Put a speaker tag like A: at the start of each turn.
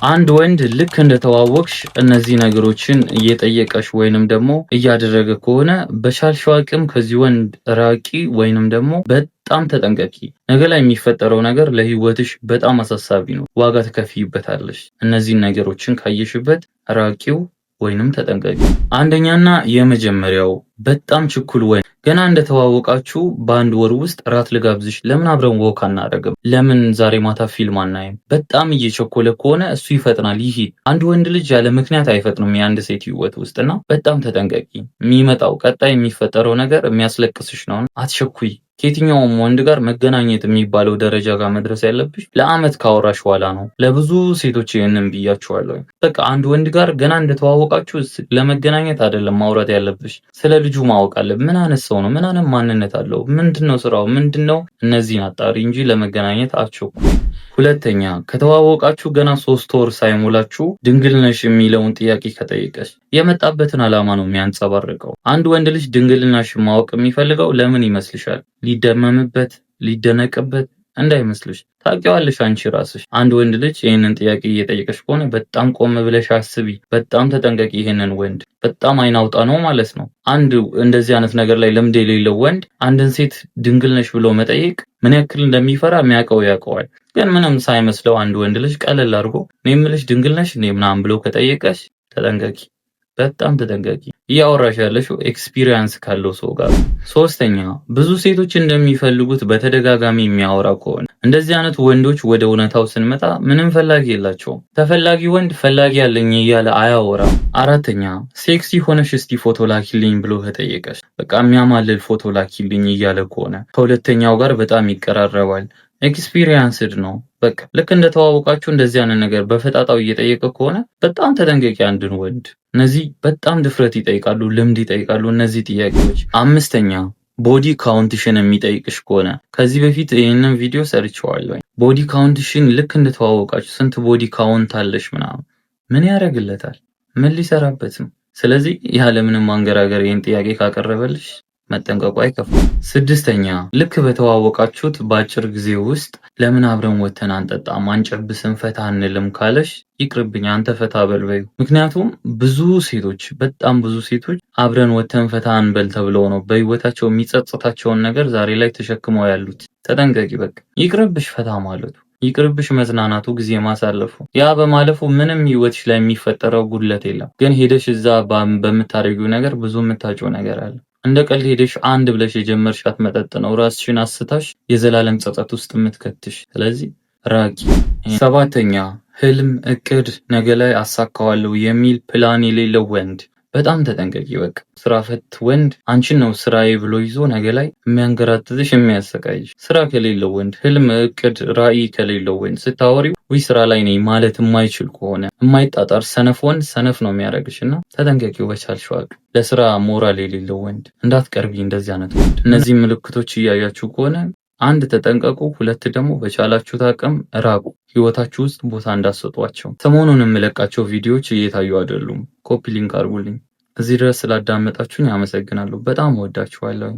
A: አንድ ወንድ ልክ እንደተዋወቅሽ እነዚህ ነገሮችን እየጠየቀሽ ወይንም ደግሞ እያደረገ ከሆነ በቻልሽው አቅም ከዚህ ወንድ ራቂ ወይንም ደግሞ በጣም ተጠንቀቂ። ነገ ላይ የሚፈጠረው ነገር ለህይወትሽ በጣም አሳሳቢ ነው። ዋጋ ትከፍይበታለሽ። እነዚህን ነገሮችን ካየሽበት ራቂው ወይንም ተጠንቀቂ። አንደኛና የመጀመሪያው በጣም ችኩል ወንድ ገና እንደተዋወቃችሁ በአንድ ወር ውስጥ ራት ልጋብዝሽ፣ ለምን አብረን ወክ አናደርግም? ለምን ዛሬ ማታ ፊልም አናይም? በጣም እየቸኮለ ከሆነ እሱ ይፈጥናል ይሂድ። አንድ ወንድ ልጅ ያለ ምክንያት አይፈጥንም የአንድ ሴት ህይወት ውስጥና በጣም ተጠንቀቂ። የሚመጣው ቀጣይ የሚፈጠረው ነገር የሚያስለቅስሽ ነው። አትቸኩይ። ከየትኛውም ወንድ ጋር መገናኘት የሚባለው ደረጃ ጋር መድረስ ያለብሽ ለአመት ካወራሽ በኋላ ነው። ለብዙ ሴቶች ይህንን ብያቸዋለሁ። በቃ አንድ ወንድ ጋር ገና እንደተዋወቃችሁ ለመገናኘት አይደለም ማውራት ያለብሽ፣ ስለ ልጁ ማወቅ አለ። ምን አይነት ሰው ነው? ምን አይነት ማንነት አለው? ምንድነው ስራው? ምንድነው? እነዚህን አጣሪ እንጂ ለመገናኘት አትቸኩይ። ሁለተኛ፣ ከተዋወቃችሁ ገና 3 ወር ሳይሞላችሁ ድንግል ነሽ የሚለውን ጥያቄ ከጠየቀሽ የመጣበትን ዓላማ ነው የሚያንጸባርቀው። አንድ ወንድ ልጅ ድንግልናሽን ማወቅ የሚፈልገው ለምን ይመስልሻል? ሊደመምበት፣ ሊደነቅበት እንዳይመስልሽ። ታውቂዋለሽ አንቺ ራስሽ። አንድ ወንድ ልጅ ይህንን ጥያቄ እየጠየቀሽ ከሆነ በጣም ቆም ብለሽ አስቢ። በጣም ተጠንቀቂ። ይህንን ወንድ በጣም አይናውጣ ነው ማለት ነው። አንድ እንደዚህ አይነት ነገር ላይ ልምድ የሌለው ወንድ አንድን ሴት ድንግል ነሽ ብሎ መጠየቅ ምን ያክል እንደሚፈራ የሚያውቀው ያውቀዋል። ግን ምንም ሳይመስለው አንድ ወንድ ልጅ ቀለል አድርጎ እኔ የምልሽ ድንግል ነሽ እኔ ምናምን ብሎ ከጠየቀሽ ተጠንቀቂ። በጣም ተጠንቀቂ። እያወራሽ ያለሽው ኤክስፒሪየንስ ካለው ሰው ጋር። ሶስተኛ፣ ብዙ ሴቶች እንደሚፈልጉት በተደጋጋሚ የሚያወራ ከሆነ እንደዚህ አይነት ወንዶች ወደ እውነታው ስንመጣ ምንም ፈላጊ የላቸውም። ተፈላጊ ወንድ ፈላጊ ያለኝ እያለ አያወራም። አራተኛ፣ ሴክሲ ሆነሽ እስቲ ፎቶ ላኪልኝ ብሎ ከጠየቀሽ በቃ የሚያማልል ፎቶ ላኪልኝ እያለ ከሆነ ከሁለተኛው ጋር በጣም ይቀራረባል። ኤክስፒሪየንስድ ነው። በቃ ልክ እንደተዋወቃችሁ እንደዚህ አይነት ነገር በፈጣጣው እየጠየቀ ከሆነ በጣም ተጠንቀቂ አንድን ወንድ። እነዚህ በጣም ድፍረት ይጠይቃሉ፣ ልምድ ይጠይቃሉ እነዚህ ጥያቄዎች። አምስተኛ፣ ቦዲ ካውንትሽን የሚጠይቅሽ ከሆነ ከዚህ በፊት ይህንን ቪዲዮ ሰርቼዋለሁ። ቦዲ ካውንትሽን ልክ እንደተዋወቃችሁ ስንት ቦዲ ካውንት አለሽ ምናምን ምን ያደርግለታል? ምን ሊሰራበት ነው? ስለዚህ ያለምንም ማንገራገር ይህን ጥያቄ ካቀረበልሽ መጠንቀቁ አይከፋም። ስድስተኛ፣ ልክ በተዋወቃችሁት በአጭር ጊዜ ውስጥ ለምን አብረን ወተን አንጠጣም፣ አንጨብስም፣ ፈታ አንልም ካለሽ ይቅርብኝ አንተ ፈታ በልበዩ። ምክንያቱም ብዙ ሴቶች በጣም ብዙ ሴቶች አብረን ወተን ፈታ አንበል ተብለው ነው በህይወታቸው የሚጸጽታቸውን ነገር ዛሬ ላይ ተሸክመው ያሉት። ተጠንቀቂ። በቃ ይቅርብሽ ፈታ ማለቱ፣ ይቅርብሽ መዝናናቱ፣ ጊዜ ማሳለፉ። ያ በማለፉ ምንም ህይወትሽ ላይ የሚፈጠረው ጉድለት የለም። ግን ሄደሽ እዛ በምታደርጊው ነገር ብዙ የምታጭው ነገር አለ። እንደ ቀልድ ሄደሽ አንድ ብለሽ የጀመርሻት መጠጥ ነው ራስሽን አስታሽ የዘላለም ጸጸት ውስጥ የምትከትሽ። ስለዚህ ራቂ። ሰባተኛ፣ ህልም፣ እቅድ፣ ነገ ላይ አሳካዋለሁ የሚል ፕላን የሌለው ወንድ በጣም ተጠንቀቂ። በቃ ስራ ፈት ወንድ አንቺን ነው ስራዬ ብሎ ይዞ ነገ ላይ የሚያንገራትትሽ የሚያሰቃይሽ። ስራ ከሌለው ወንድ፣ ህልም፣ እቅድ፣ ራዕይ ከሌለው ወንድ ስታወሪው ወይ ስራ ላይ ነኝ ማለት የማይችል ከሆነ የማይጣጣር ሰነፍ ወንድ ሰነፍ ነው የሚያደርግሽ እና ተጠንቀቂው በቻልሽው አቅም። ለስራ ሞራል የሌለው ወንድ እንዳትቀርቢ እንደዚህ አይነት ወንድ። እነዚህ ምልክቶች እያያችሁ ከሆነ አንድ ተጠንቀቁ፣ ሁለት ደግሞ በቻላችሁት አቅም ራቁ። ህይወታችሁ ውስጥ ቦታ እንዳትሰጧቸው። ሰሞኑን የምለቃቸው ቪዲዮዎች እየታዩ አይደሉም። ኮፒ ሊንክ አድርጉልኝ። እዚህ ድረስ ስላዳመጣችሁኝ አመሰግናለሁ። በጣም እወዳችኋለሁ።